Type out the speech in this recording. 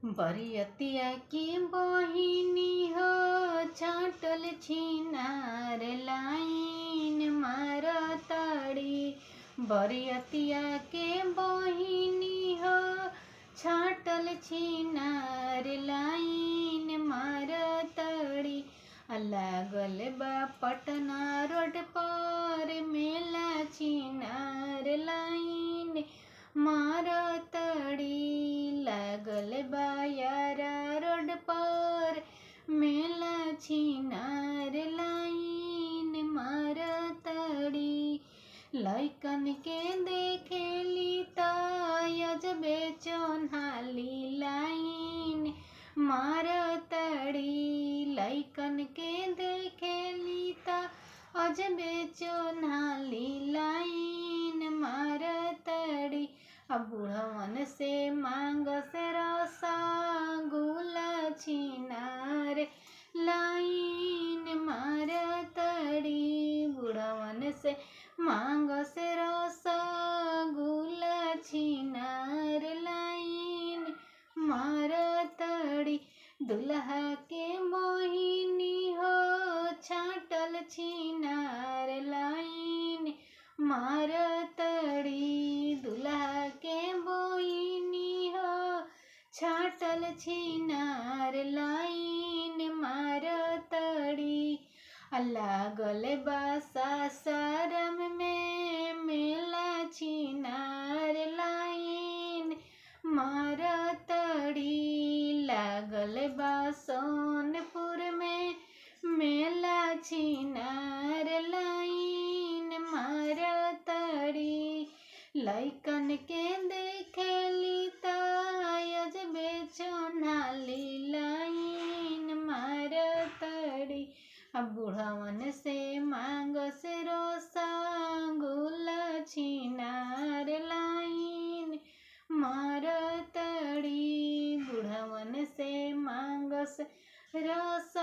बरियतिया की बहिनी हो छाटल छिनार लाइन मारताड़ी। बरियतिया के बहिनी हो छाटल छिनार लाइन मारताड़ी। लागल बा पटना रोड पर मेला छिनार लाइन मारताड़ी। लागल बा यारा रोड पर मेला छिनार लाइन मारताड़ी। लइकन के देखेली त अजबे चोन्हाली लाइन मारताड़ी। लइकन के देखेली त अजबे चोन्हाली लाइन मारताड़ी। अब बुढ़वन से मांगस रसगुल्ला छिनार लाइन मारताड़ी। बुढ़वन से मांगस रसगुल्ला छिनार लाइन मारताड़ी। दुल्हा के मोहिनी हो छाटल छिनार लाइन मारताड़ी। दुल्हा के मोहिनी हो छाटल छिनार लाइन मारताड़ी। लागल बा सासाराम में मेला छिनार लाइन मारताड़ी। लागल बा सोनपुर में मेला छिनार लाइन मारताड़ी। लइकन के देखेली त अजबे चोन्हाली लाइन मारताड़ी। अब बुढ़वन से मांगस रसगुल्ला छिनार लाइन मारताड़ी। बुढ़वन से मांगस रस